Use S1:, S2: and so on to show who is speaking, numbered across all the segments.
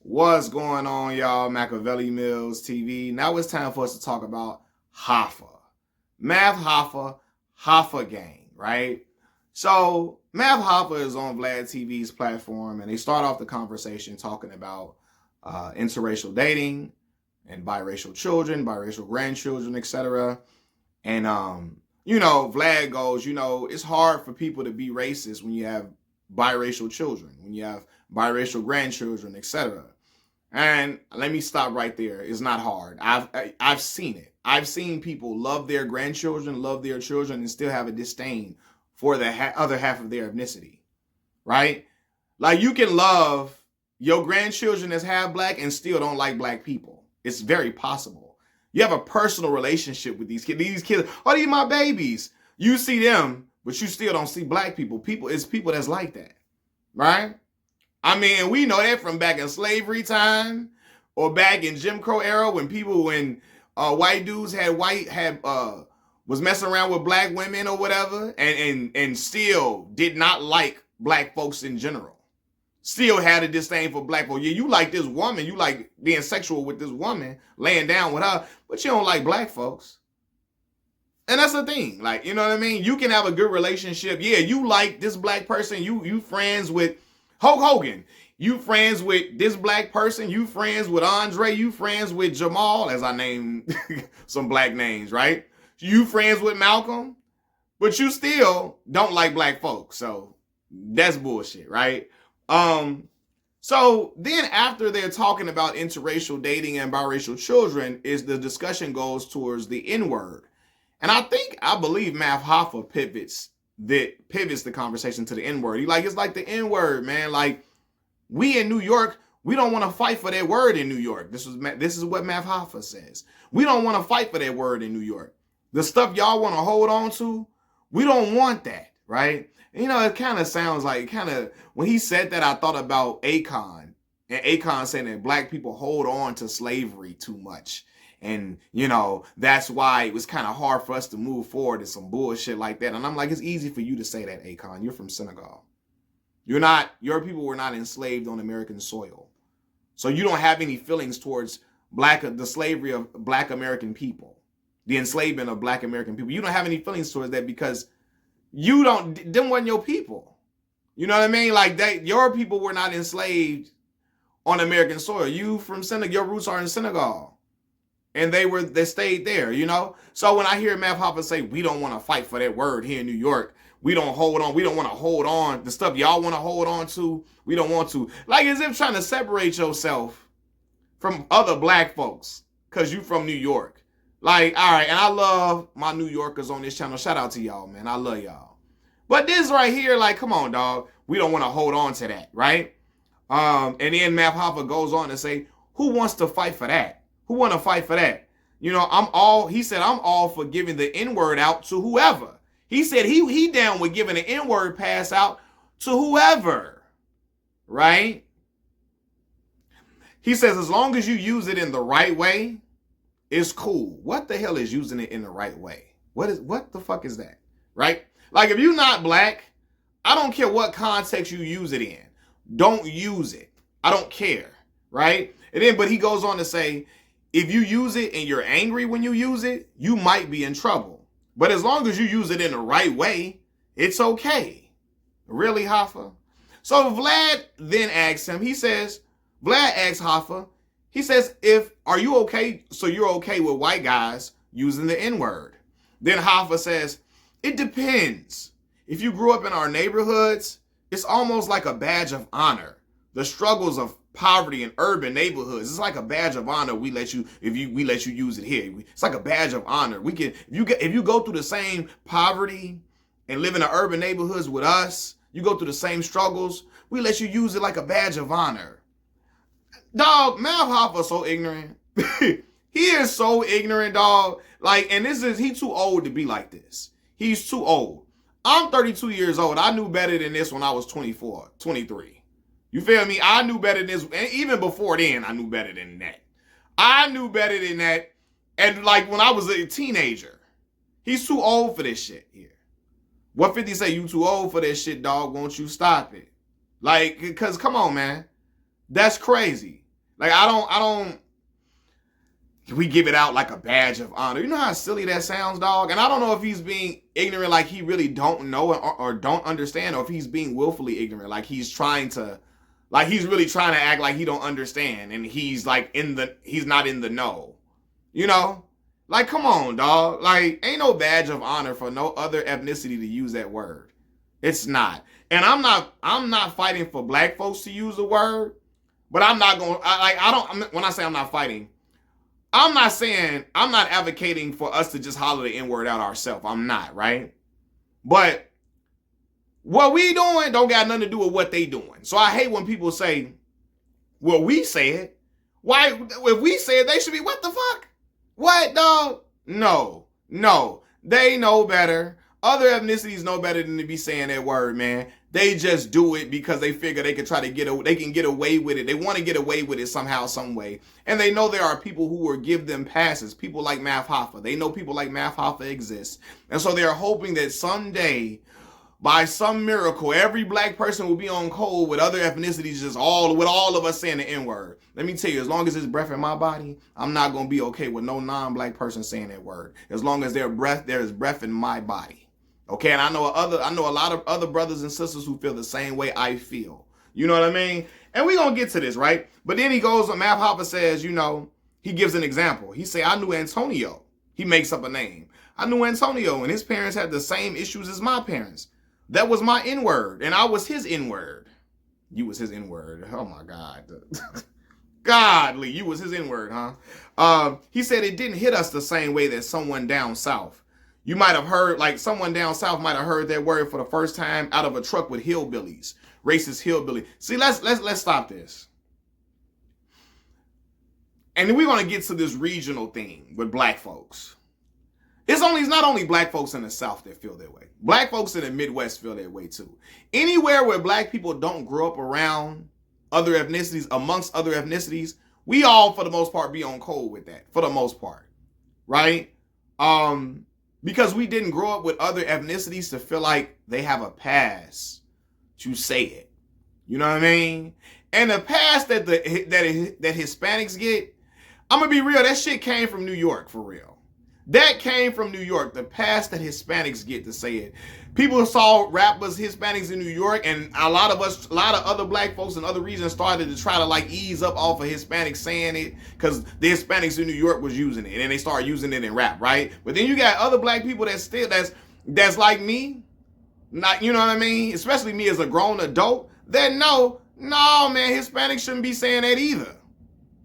S1: What's going on, y'all? Machiavelli Mills TV. Now it's time for us to talk about Hoffa. Math Hoffa, Hoffa Gang, right? So, Math Hoffa is on Vlad TV's platform, and they start off the conversation talking about interracial dating and biracial children, biracial grandchildren, etc. And, Vlad goes, it's hard for people to be racist when you have biracial children, when you have biracial grandchildren, etc. And let me stop right there. It's not hard. I've seen it. I've seen people love their grandchildren, love their children, and still have a disdain for the other half of their ethnicity, right? Like you can love your grandchildren as half black and still don't like black people. It's very possible. You have a personal relationship with these kids. These kids, oh, these my babies. You see them, but you still don't see black people. It's people that's like that, right? I mean, we know that from back in slavery time or back in Jim Crow era when white dudes was messing around with black women or whatever and still did not like black folks in general. Still had a disdain for black folks. Yeah, you like this woman, you like being sexual with this woman, laying down with her, but you don't like black folks. And that's the thing. Like, you know what I mean? You can have a good relationship. Yeah, you like this black person, you friends with Hulk Hogan, you friends with this black person, you friends with Andre, you friends with Jamal, as I name some black names, right? You friends with Malcolm, but you still don't like black folks. So that's bullshit, right? So then after they're talking about interracial dating and biracial children, is the discussion goes towards the N-word. And I believe Math Hoffa pivots the conversation to the N-word. It's like the N-word, man. Like, we in New York, we don't want to fight for that word in New York. This is what Math Hoffa says. We don't want to fight for that word in New York. The stuff y'all want to hold on to, we don't want that, right? And, it kind of sounds like, when he said that, I thought about Akon. And Akon saying that black people hold on to slavery too much. And, that's why it was kind of hard for us to move forward and some bullshit like that. And I'm like, it's easy for you to say that, Akon. You're from Senegal. Your people were not enslaved on American soil. So you don't have any feelings towards the slavery of black American people, the enslavement of black American people. You don't have any feelings towards that because them wasn't your people. You know what I mean? Like that, your people were not enslaved on American soil. You from Senegal, your roots are in Senegal. And they stayed there, So when I hear Math Hoffa say, we don't want to fight for that word here in New York, we don't hold on, we don't want to hold on, the stuff y'all want to hold on to, we don't want to. Like as if trying to separate yourself from other black folks because you from New York. Like, all right, and I love my New Yorkers on this channel. Shout out to y'all, man. I love y'all. But this right here, like, come on, dog. We don't want to hold on to that, right? And then Math Hoffa goes on to say, who wants to fight for that? Who want to fight for that? He said, I'm all for giving the N-word out to whoever. He said he down with giving the N-word pass out to whoever, right? He says, as long as you use it in the right way, it's cool. What the hell is using it in the right way? What the fuck is that, right? Like if you're not black, I don't care what context you use it in. Don't use it. I don't care, right? But he goes on to say, if you use it and you're angry when you use it, you might be in trouble. But as long as you use it in the right way, it's okay. Really, Hoffa? So Vlad then asks him, Vlad asks Hoffa, he says, are you okay? So you're okay with white guys using the N-word? Then Hoffa says, it depends. If you grew up in our neighborhoods, it's almost like a badge of honor. The struggles of poverty in urban neighborhoods, it's like a badge of honor. We let you use it here. It's like a badge of honor. If you go through the same poverty and live in the urban neighborhoods with us, you go through the same struggles, we let you use it like a badge of honor. Dog, Math Hoffa's so ignorant. He is so ignorant, dog. Like, and he's too old to be like this. He's too old. I'm 32 years old. I knew better than this when I was 24, 23. You feel me? I knew better than this. And even before then, I knew better than that. I knew better than that. And like when I was a teenager, he's too old for this shit here. What 50 say? You too old for this shit, dog. Won't you stop it? Like, because come on, man. That's crazy. Like I don't. We give it out like a badge of honor. You know how silly that sounds, dog? And I don't know if he's being ignorant, like he really don't know or don't understand, or if he's being willfully ignorant, like he's trying to, like he's really trying to act like he don't understand, and he's like he's not in the know. You know? Like, come on, dog. Like, ain't no badge of honor for no other ethnicity to use that word. It's not. And I'm not fighting for black folks to use the word, but I'm not going, when I say I'm not fighting, I'm not saying, I'm not advocating for us to just holler the N-word out ourselves. I'm not, right? But what we doing don't got nothing to do with what they doing. So I hate when people say, well, we say it. Why, if we say it, they should be, what the fuck? What, dog? No. They know better. Other ethnicities know better than to be saying that word, man. They just do it because they figure they can get away with it. They want to get away with it somehow, some way. And they know there are people who will give them passes. People like Math Hoffa. They know people like Math Hoffa exist. And so they're hoping that someday, by some miracle, every black person will be on code with other ethnicities, with all of us saying the N-word. Let me tell you, as long as there's breath in my body, I'm not going to be okay with no non-black person saying that word. As long as there is breath in my body. Okay, and I know a lot of other brothers and sisters who feel the same way I feel. You know what I mean? And we're going to get to this, right? But then he goes, Math Hoffa says, you know, he gives an example. He say, I knew Antonio. He makes up a name. I knew Antonio, and his parents had the same issues as my parents. That was my N-word, and I was his N-word. You was his N-word. Oh, my God. Godly, you was his N-word, huh? He said it didn't hit us the same way that someone down south. You might have heard, like someone down south might have heard that word for the first time out of a truck with hillbillies, racist hillbilly. See, let's stop this. And then we're going to get to this regional thing with black folks. It's not only black folks in the South that feel that way. Black folks in the Midwest feel that way too. Anywhere where black people don't grow up around other ethnicities, amongst other ethnicities, we all, for the most part, be on code with that, for the most part, right? Because we didn't grow up with other ethnicities to feel like they have a pass to say it. You know what I mean? And the pass that Hispanics get, I'm going to be real, that shit came from New York, for real. That came from New York, the pass that Hispanics get to say it. People saw rappers, Hispanics in New York, and a lot of other black folks in other regions started to try to like ease up off of Hispanics saying it because the Hispanics in New York was using it, and they started using it in rap, right? But then you got other black people that's like me, not, you know what I mean? Especially me as a grown adult, that no, man, Hispanics shouldn't be saying that either.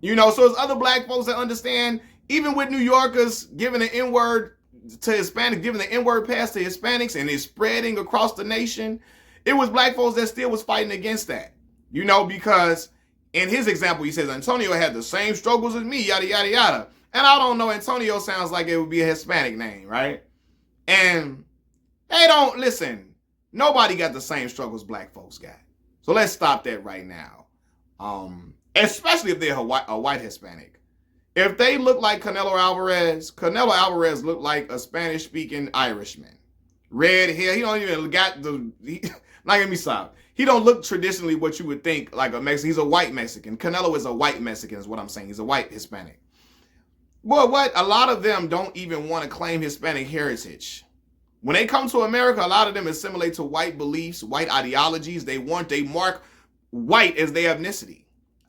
S1: You know, so it's other black folks that understand, even with New Yorkers giving the N-word to Hispanics, giving the N-word pass to Hispanics, and it's spreading across the nation, it was black folks that still was fighting against that. You know, because in his example, he says, Antonio had the same struggles as me, yada, yada, yada. And I don't know, Antonio sounds like it would be a Hispanic name, right? And they don't, listen, nobody got the same struggles black folks got. So let's stop that right now. Especially if they're a white Hispanic. If they look like Canelo Alvarez looked like a Spanish-speaking Irishman. Red hair, he don't even got let me stop. He don't look traditionally what you would think like a Mexican. He's a white Mexican. Canelo is a white Mexican is what I'm saying. He's a white Hispanic. Boy, what? A lot of them don't even want to claim Hispanic heritage. When they come to America, a lot of them assimilate to white beliefs, white ideologies. They mark white as their ethnicity.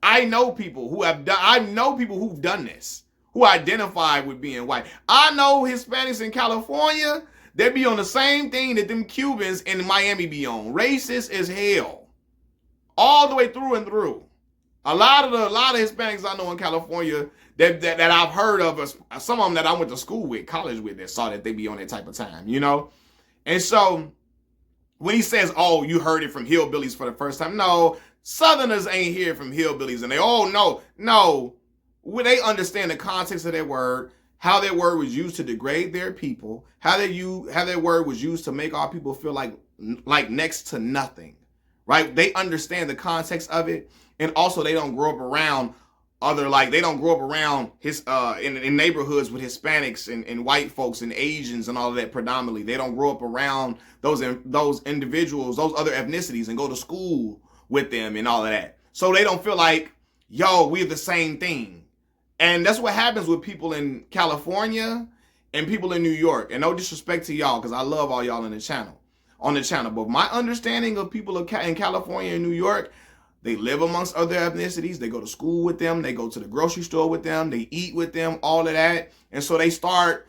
S1: I know people who've done this, who identify with being white. I know Hispanics in California, they be on the same thing that them Cubans in Miami be on. Racist as hell. All the way through and through. A lot of Hispanics I know in California that I've heard of, some of them that I went to school with, college with, that saw that they be on that type of time, you know? And so when he says, oh, you heard it from hillbillies for the first time, no, Southerners ain't hear from hillbillies, and they all know. No, they understand the context of that word, how that word was used to degrade their people, how that word was used to make our people feel like next to nothing, right? They understand the context of it, and also they don't grow up around in neighborhoods with Hispanics and white folks and Asians and all of that predominantly. They don't grow up around those individuals, those other ethnicities, and go to school with them and all of that. So they don't feel like yo, we're the same thing. And that's what happens with people in California and people in New York. And no disrespect to y'all, because I love all y'all on the channel. But my understanding of people in California and New York, they live amongst other ethnicities. They go to school with them. They go to the grocery store with them. They eat with them, all of that. And so they start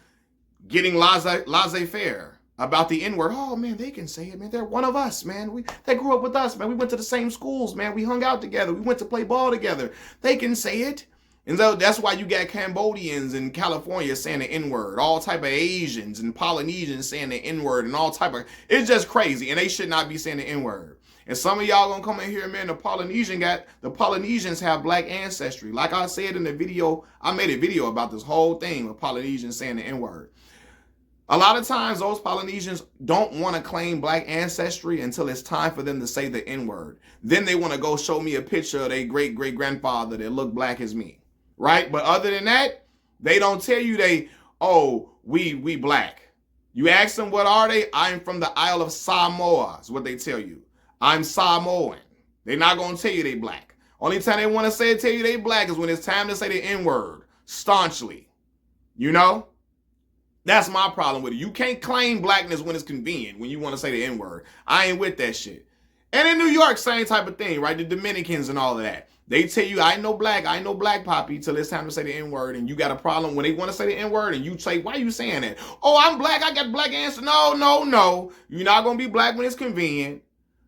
S1: getting laissez-faire about the N-word. Oh, man, they can say it, man. They're one of us, man. They grew up with us, man. We went to the same schools, man. We hung out together. We went to play ball together. They can say it. And so that's why you got Cambodians in California saying the N-word, all type of Asians and Polynesians saying the N-word and all type of, it's just crazy. And they should not be saying the N-word. And some of y'all gonna come in here, man, the Polynesians have black ancestry. Like I said in the video, I made a video about this whole thing of Polynesians saying the N-word. A lot of times those Polynesians don't want to claim black ancestry until it's time for them to say the N-word. Then they want to go show me a picture of their great-great-grandfather that looked black as me. Right? But other than that, they don't tell you we black. You ask them, what are they? I'm from the Isle of Samoa, is what they tell you. I'm Samoan. They're not going to tell you they black. Only time they want to tell you they black is when it's time to say the N-word, staunchly. You know? That's my problem with it. You can't claim blackness when it's convenient, when you want to say the N-word. I ain't with that shit. And in New York, same type of thing, right? The Dominicans and all of that. They tell you, I know black poppy, till it's time to say the N-word, and you got a problem when they want to say the N-word, and you say, why are you saying that? Oh, I'm black, I got black answer. No. You're not going to be black when it's convenient.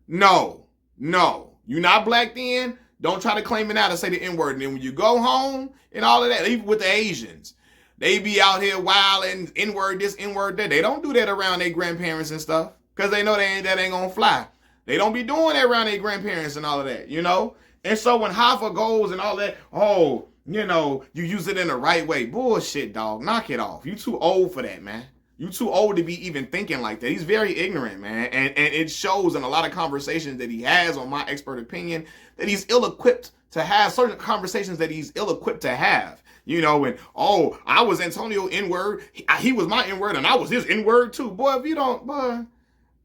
S1: No. You're not black then. Don't try to claim it out and say the N-word. And then when you go home and all of that, even with the Asians, they be out here wild and N-word this, N-word that. They don't do that around their grandparents and stuff, because they know that ain't going to fly. They don't be doing that around their grandparents and all of that, you know? And so when Hoffa goes and all that, oh, you know, you use it in the right way. Bullshit, dog. Knock it off. You too old for that, man. You too old to be even thinking like that. He's very ignorant, man. And it shows in a lot of conversations that he has, on my expert opinion, that he's ill-equipped to have certain conversations that he's ill-equipped to have. You know, and, oh, I was Antonio N-word. He was my N-word and I was his N-word too. Boy, if you don't, boy,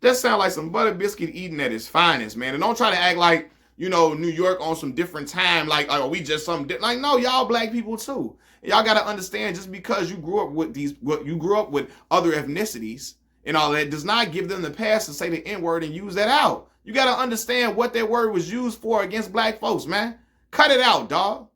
S1: that sounds like some butter biscuit eating at its finest, man. And don't try to act like, you know, New York on some different time, like, oh, we just something different. Like, no, y'all black people too. Y'all got to understand, just because you grew up with other ethnicities and all that does not give them the pass to say the N-word and use that out. You got to understand what that word was used for against black folks, man. Cut it out, dog.